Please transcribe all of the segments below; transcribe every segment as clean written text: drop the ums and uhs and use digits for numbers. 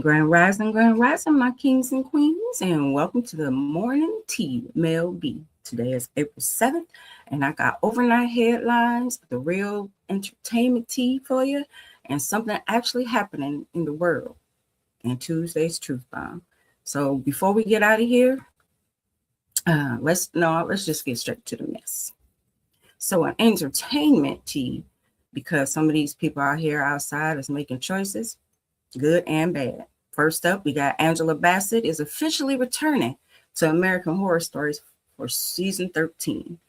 Grand Rising, my kings and queens, and welcome to the morning tea, Mell B. Today is April 7th, and I got overnight headlines, the real entertainment tea for you, and something actually happening in the world, and Tuesday's Truth Bomb. So before we get out of here, let's just get straight to the mess. So an entertainment tea, because some of these people out here outside is making choices, good and bad. First up, we got Angela Bassett is officially returning to American Horror Stories for season 13.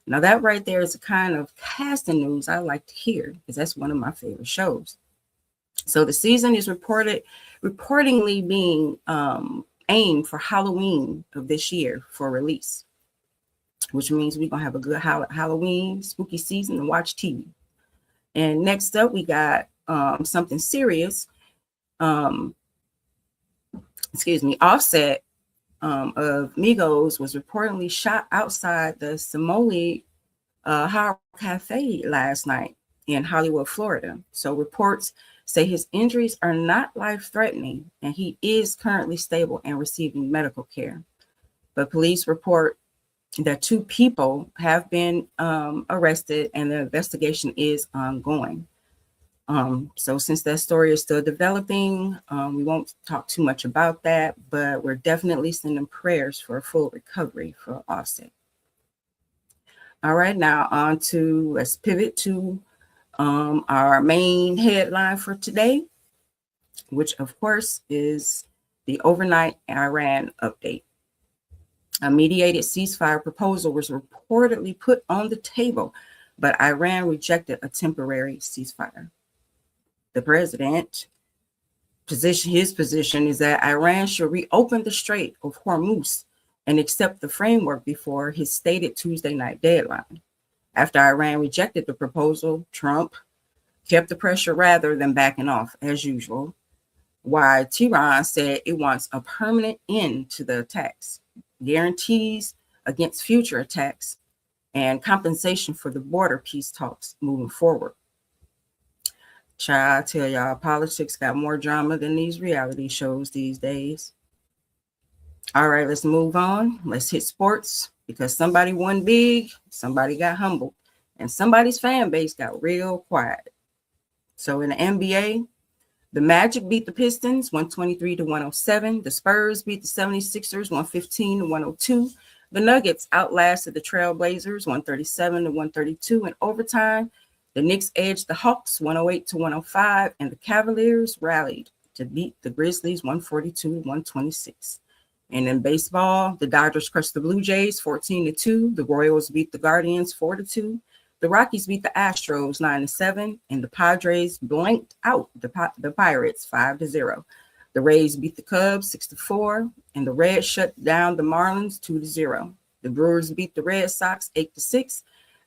Now that right there is the kind of casting news I like to hear because that's one of my favorite shows. So the season is reportedly being aimed for Halloween of this year for release, which means we're gonna have a good Halloween spooky season to watch TV. And next up, we got something serious. Offset of Migos was reportedly shot outside the Somali Hard Cafe last night in Hollywood, Florida. So reports say his injuries are not life-threatening, and he is currently stable and receiving medical care. But police report that 2 people have been arrested, and the investigation is ongoing. So since that story is still developing, we won't talk too much about that, but we're definitely sending prayers for a full recovery for Offset. All right, now let's pivot to our main headline for today, which of course is the overnight Iran update. A mediated ceasefire proposal was reportedly put on the table, but Iran rejected a temporary ceasefire. The president his position is that Iran should reopen the Strait of Hormuz and accept the framework before his stated Tuesday night deadline. After Iran rejected the proposal, Trump kept the pressure rather than backing off as usual, while Tehran said it wants a permanent end to the attacks, guarantees against future attacks, and compensation for the border peace talks moving forward. Child, I tell y'all, politics got more drama than these reality shows these days. All right, let's move on. Let's hit sports because somebody won big, somebody got humbled, and somebody's fan base got real quiet. So in the NBA, the Magic beat the Pistons 123-107. The Spurs beat the 76ers 115-102. The Nuggets outlasted the Trailblazers 137-132 in overtime. The Knicks edged the Hawks 108-105, and the Cavaliers rallied to beat the Grizzlies 142-126. And in baseball, the Dodgers crushed the Blue Jays 14-2. The Royals beat the Guardians 4-2. The Rockies beat the Astros 9-7, and the Padres blanked out the Pirates 5-0. The Rays beat the Cubs 6-4, and the Reds shut down the Marlins 2-0. The Brewers beat the Red Sox 8-6.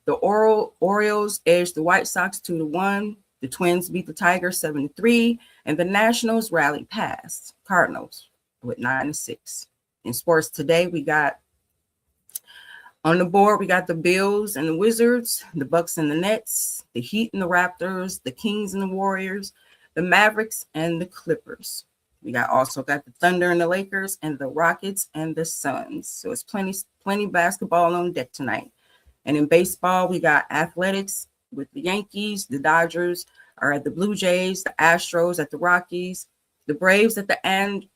The Orioles edged the White Sox 2-1. The Twins beat the Tigers 7-3, and the Nationals rallied past Cardinals with 9-6. In sports today, we got on the board, we got the Bills and the Wizards, the Bucks and the Nets, the Heat and the Raptors, the Kings and the Warriors, the Mavericks and the Clippers. We also got the Thunder and the Lakers, and the Rockets and the Suns. So it's plenty basketball on deck tonight. And in baseball, we got athletics with the Yankees. The Dodgers are at the Blue Jays, the Astros at the Rockies, the Braves at the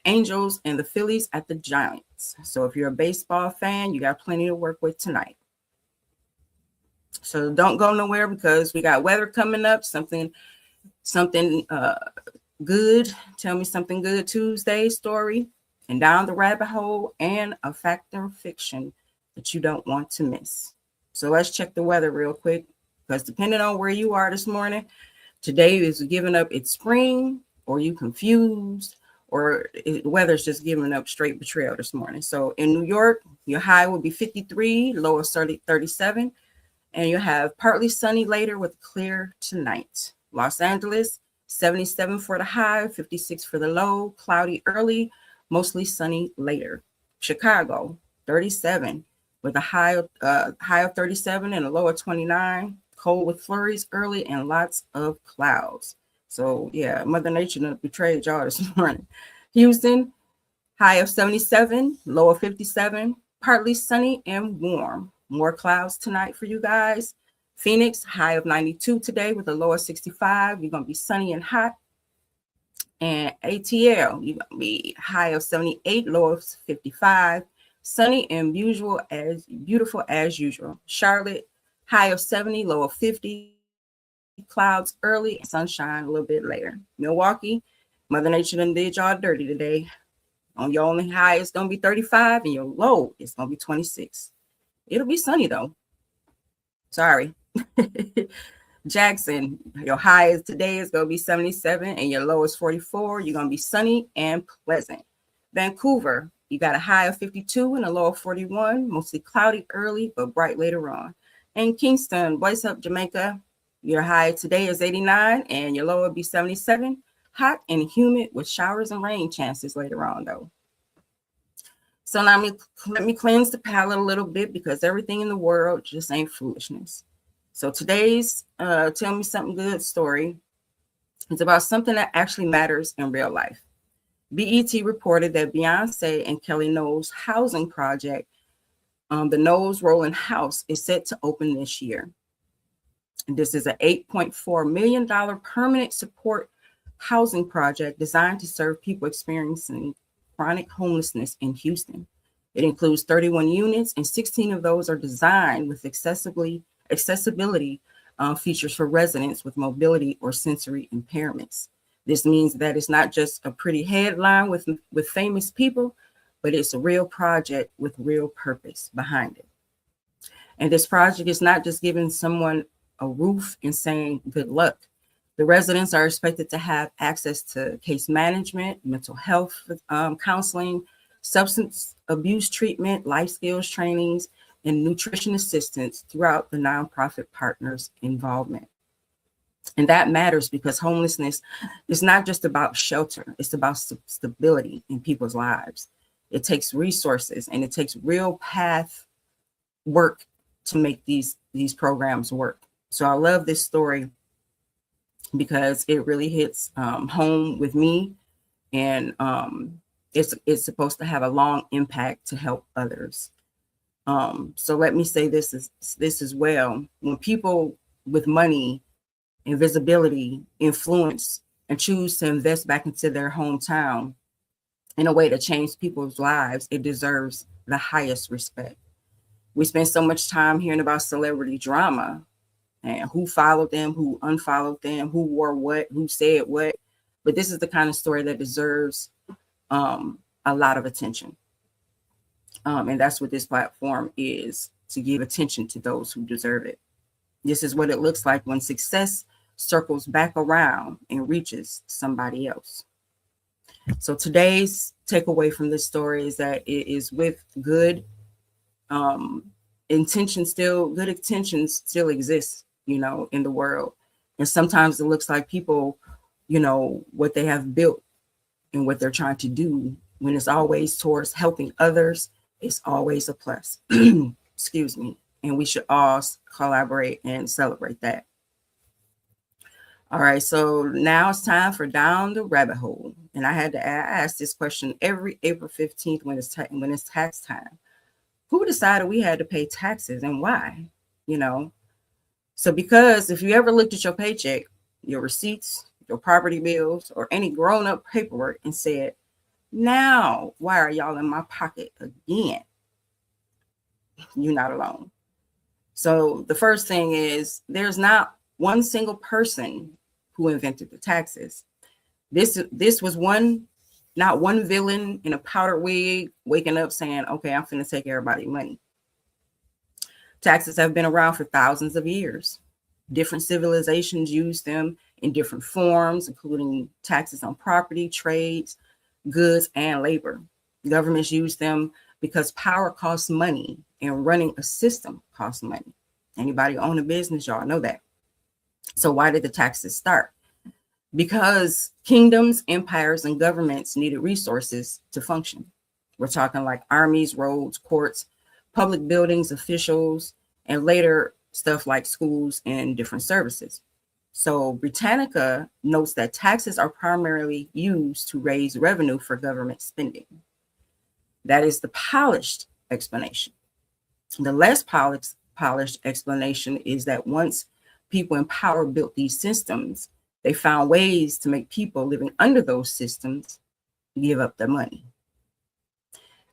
Angels, and the Phillies at the Giants. So if you're a baseball fan, you got plenty to work with tonight. So don't go nowhere because we got weather coming up, something good. Tell me something good Tuesday story, and down the rabbit hole, and a fact or fiction that you don't want to miss. So let's check the weather real quick, because depending on where you are this morning, today is giving up its spring, or you confused, or the weather's just giving up straight betrayal this morning. So in New York, your high will be 53, low of 37, and you'll have partly sunny later with clear tonight. Los Angeles, 77 for the high, 56 for the low, cloudy early, mostly sunny later. Chicago, 37. With a high of 37 and a low of 29, cold with flurries early and lots of clouds. So yeah, Mother Nature betrayed y'all this morning. Houston, high of 77, low of 57, partly sunny and warm. More clouds tonight for you guys. Phoenix, high of 92 today with a low of 65. You're going to be sunny and hot. And ATL, you're going to be high of 78, low of 55. Sunny and beautiful as usual. Charlotte, high of 70, low of 50. Clouds early, sunshine a little bit later. Milwaukee, Mother Nature done did y'all dirty today. On your only high, it's going to be 35, and your low is going to be 26. It'll be sunny, though. Sorry. Jackson, your high is today is going to be 77, and your low is 44. You're going to be sunny and pleasant. Vancouver, you got a high of 52 and a low of 41. Mostly cloudy early, but bright later on. And Kingston, what's up, Jamaica? Your high today is 89, and your low will be 77. Hot and humid with showers and rain chances later on, though. So now let me cleanse the palate a little bit, because everything in the world just ain't foolishness. So today's Tell Me Something Good story is about something that actually matters in real life. BET reported that Beyonce and Kelly Knowles' housing project, the Knowles Rolling House, is set to open this year. And this is an $8.4 million permanent support housing project designed to serve people experiencing chronic homelessness in Houston. It includes 31 units, and 16 of those are designed with accessibility features for residents with mobility or sensory impairments. This means that it's not just a pretty headline with famous people, but it's a real project with real purpose behind it. And this project is not just giving someone a roof and saying good luck. The residents are expected to have access to case management, mental health counseling, substance abuse treatment, life skills trainings, and nutrition assistance throughout the nonprofit partners' involvement. And that matters because homelessness is not just about shelter, it's about stability in people's lives. It takes resources, and it takes real path work to make these programs work. So I love this story because it really hits home with me, and it's supposed to have a long impact to help others. So let me say this as well. When people with money and visibility, influence, and choose to invest back into their hometown in a way to change people's lives, it deserves the highest respect. We spend so much time hearing about celebrity drama, and who followed them, who unfollowed them, who wore what, who said what. But this is the kind of story that deserves a lot of attention. And that's what this platform is, to give attention to those who deserve it. This is what it looks like when success circles back around and reaches somebody else. So today's takeaway from this story is that it is with good intentions still exist, in the world. And sometimes it looks like people, what they have built and what they're trying to do, when it's always towards helping others, it's always a plus. Excuse me. And we should all collaborate and celebrate that. All right, so now it's time for Down the Rabbit Hole. And I ask this question every April 15th when it's tax time. Who decided we had to pay taxes and why? So because if you ever looked at your paycheck, your receipts, your property bills, or any grown-up paperwork and said, now, why are y'all in my pocket again? You're not alone. So the first thing is, there's not one single person who invented the taxes. This was not one villain in a powdered wig waking up saying, okay, I'm finna take everybody's money. Taxes have been around for thousands of years. Different civilizations use them in different forms, including taxes on property, trades, goods, and labor. Governments use them because power costs money and running a system costs money. Anybody own a business, y'all know that. So why did the taxes start? Because kingdoms, empires, and governments needed resources to function. We're talking like armies, roads, courts, public buildings, officials, and later stuff like schools and different services. So Britannica notes that taxes are primarily used to raise revenue for government spending. That is the polished explanation. The less polished explanation is that once people in power built these systems, they found ways to make people living under those systems give up their money.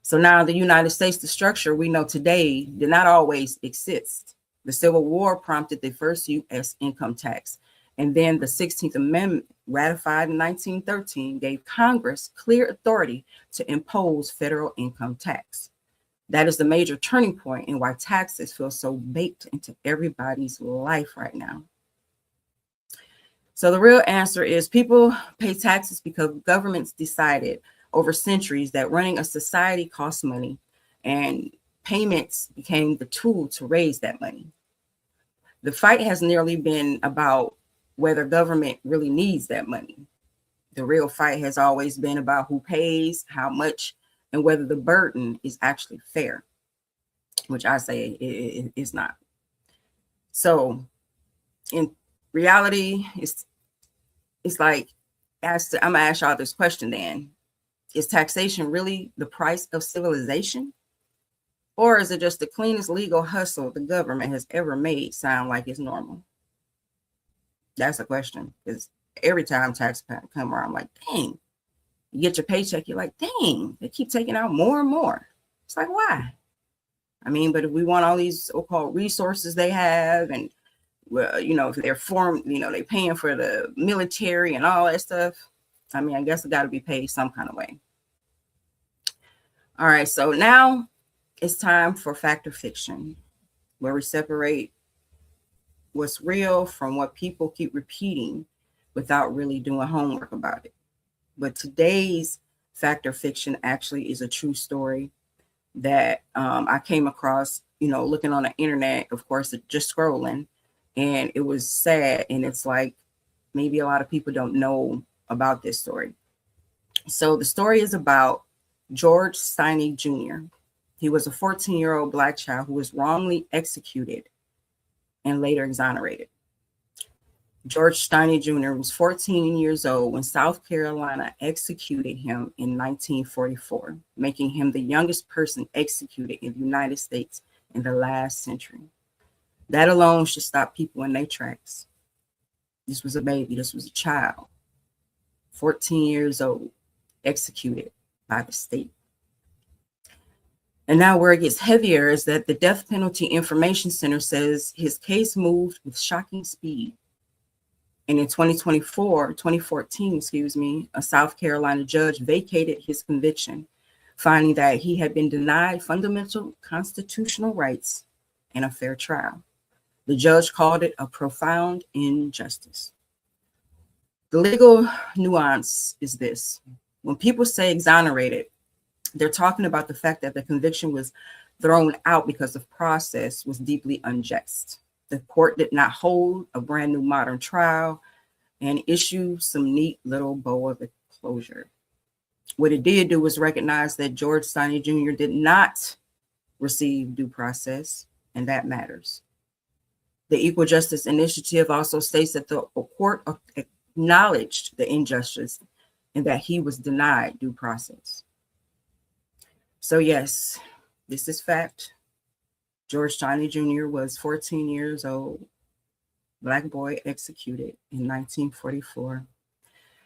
So now the United States, the structure we know today, did not always exist. The Civil War prompted the first U.S. income tax. And then the 16th Amendment, ratified in 1913, gave Congress clear authority to impose federal income tax. That is the major turning point in why taxes feel so baked into everybody's life right now. So the real answer is people pay taxes because governments decided over centuries that running a society costs money, and payments became the tool to raise that money. The fight has nearly been about whether government really needs that money. The real fight has always been about who pays, how much, and whether the burden is actually fair, which I say it is not. So in reality, it's like, I'm gonna ask y'all this question then. Is taxation really the price of civilization? Or is it just the cleanest legal hustle the government has ever made sound like it's normal? That's a question. Because every time tax come around, I'm like, dang, you get your paycheck, you're like, dang, they keep taking out more and more. It's like, why? I mean, but if we want all these so-called resources they have, and well, if they're formed, they're paying for the military and all that stuff. I mean, I guess it got to be paid some kind of way. All right, so now it's time for fact or fiction, where we separate what's real from what people keep repeating without really doing homework about it. But today's fact or fiction actually is a true story that I came across, looking on the internet, of course, just scrolling, and it was sad. And it's like, maybe a lot of people don't know about this story. So the story is about George Steiny Jr. He was a 14-year-old Black child who was wrongly executed and later exonerated. George Steiny Jr. was 14 years old when South Carolina executed him in 1944, making him the youngest person executed in the United States in the last century. That alone should stop people in their tracks. This was a baby. This was a child, 14 years old, executed by the state. And now where it gets heavier is that the Death Penalty Information Center says his case moved with shocking speed. And in 2014, a South Carolina judge vacated his conviction, finding that he had been denied fundamental constitutional rights and a fair trial. The judge called it a profound injustice. The legal nuance is this. When people say exonerated, they're talking about the fact that the conviction was thrown out because the process was deeply unjust. The court did not hold a brand new modern trial and issue some neat little bow of closure. What it did do was recognize that George Steiny Jr. did not receive due process, and that matters. The Equal Justice Initiative also states that the court acknowledged the injustice and that he was denied due process. So yes, this is fact. George Steiny Jr. was 14 years old, Black boy executed in 1944.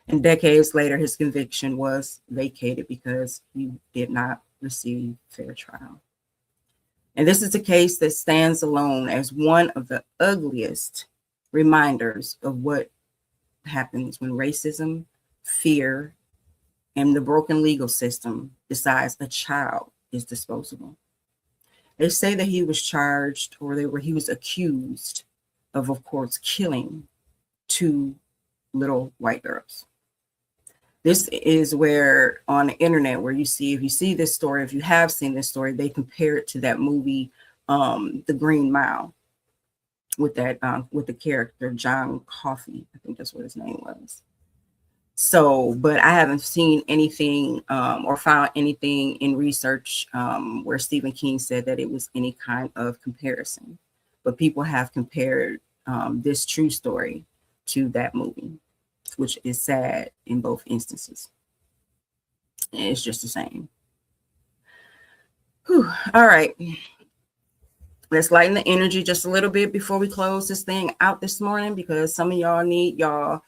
And decades later, his conviction was vacated because he did not receive fair trial. And this is a case that stands alone as one of the ugliest reminders of what happens when racism, fear, and the broken legal system decides a child is disposable. They say that he was charged, or he was accused of course, killing 2 little white girls. This is where on the internet, where if you see this story, if you have seen this story, they compare it to that movie, The Green Mile, with the character John Coffey. I think that's what his name was. So, but I haven't seen anything or found anything in research where Stephen King said that it was any kind of comparison. But people have compared this true story to that movie, which is sad in both instances. It's just the same. Whew. All right. Let's lighten the energy just a little bit before we close this thing out this morning, because some of y'all need y'all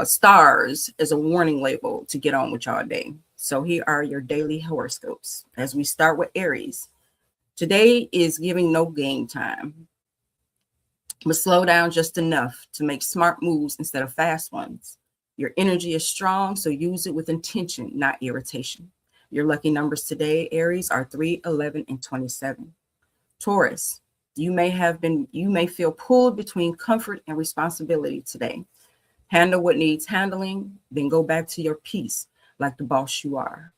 stars as a warning label to get on with y'all day. So here are your daily horoscopes. As we start with Aries. Today is giving no game time, but slow down just enough to make smart moves instead of fast ones. Your energy is strong, so use it with intention, not irritation. Your lucky numbers today, Aries, are 3, 11, and 27. Taurus, you may feel pulled between comfort and responsibility today. Handle what needs handling, then go back to your peace like the boss you are.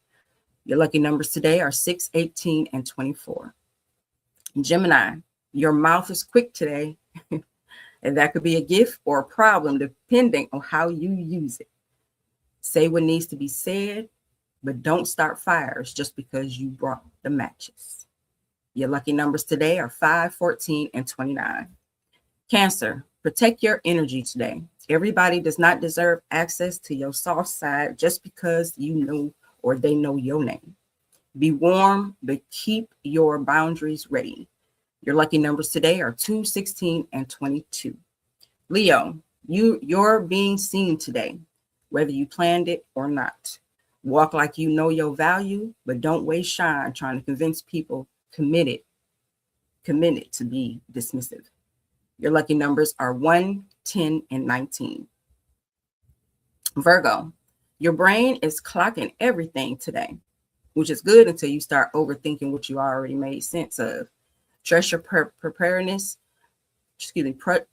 Your lucky numbers today are 6, 18, and 24. Gemini, your mouth is quick today, and that could be a gift or a problem depending on how you use it. Say what needs to be said, but don't start fires just because you brought the matches. Your lucky numbers today are 5, 14, and 29. Cancer, protect your energy today. Everybody does not deserve access to your soft side just because you know or they know your name. Be warm, but keep your boundaries ready. Your lucky numbers today are 2, 16, and 22. Leo, you're being seen today, whether you planned it or not. Walk like you know your value, but don't waste shine trying to convince people committed to be dismissive. Your lucky numbers are 1, 10, and 19. Virgo, your brain is clocking everything today, which is good until you start overthinking what you already made sense of. Trust your preparedness.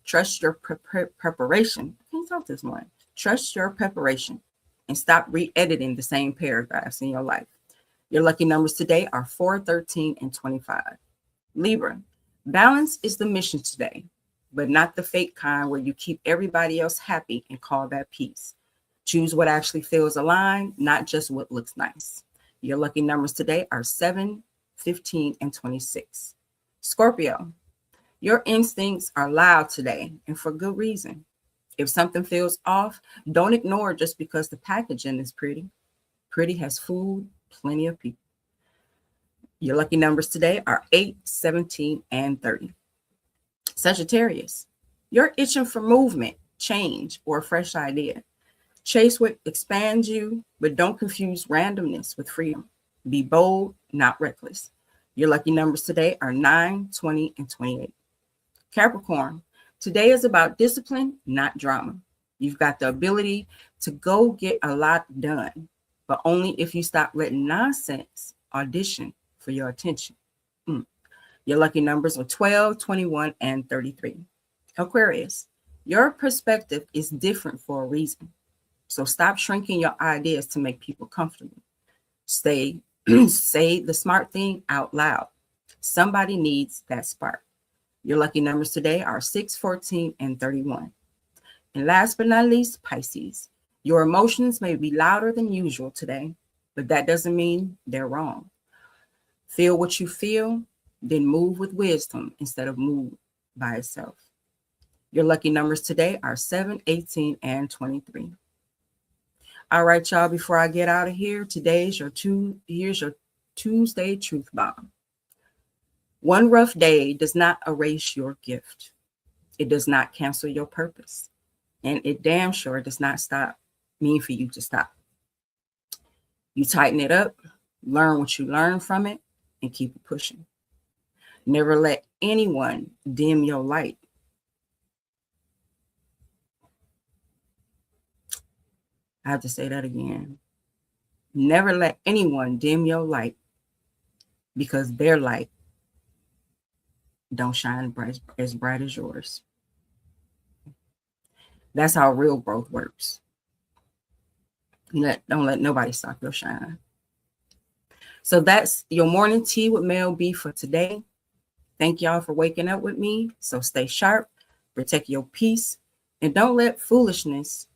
Trust your preparation. I can't talk this morning. Trust your preparation and stop re-editing the same paragraphs in your life. Your lucky numbers today are 4, 13, and 25. Libra, balance is the mission today, but not the fake kind where you keep everybody else happy and call that peace. Choose what actually feels aligned, not just what looks nice. Your lucky numbers today are 7, 15, and 26. Scorpio, your instincts are loud today, and for good reason. If something feels off, don't ignore it just because the packaging is pretty. Pretty has food, plenty of people. Your lucky numbers today are 8, 17, and 30. Sagittarius, you're itching for movement, change, or a fresh idea. Chase what expands you, but don't confuse randomness with freedom. Be bold, not reckless. Your lucky numbers today are 9, 20, and 28. Capricorn, today is about discipline, not drama. You've got the ability to go get a lot done, but only if you stop letting nonsense audition for your attention. Your lucky numbers are 12, 21, and 33. Aquarius, your perspective is different for a reason. So stop shrinking your ideas to make people comfortable. Say the smart thing out loud. Somebody needs that spark. Your lucky numbers today are 6, 14, and 31. And last but not least, Pisces. Your emotions may be louder than usual today, but that doesn't mean they're wrong. Feel what you feel, then move with wisdom instead of move by itself. Your lucky numbers today are 7, 18, and 23. All right, y'all, before I get out of here, here's your Tuesday truth bomb. One rough day does not erase your gift. It does not cancel your purpose. And it damn sure does not mean for you to stop. You tighten it up, learn what you learn from it, and keep it pushing. Never let anyone dim your light. I have to say that again. Never let anyone dim your light, because their light don't shine as bright as yours. That's how real growth works. Don't let nobody stop your shine. So that's your morning tea with Mell B for today. Thank y'all for waking up with me. So stay sharp, protect your peace, and don't let foolishness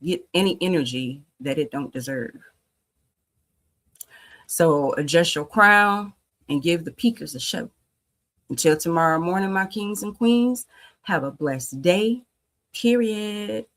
get any energy that it don't deserve. So adjust your crown and give the peakers a show. Until tomorrow morning, my kings and queens, have a blessed day Period.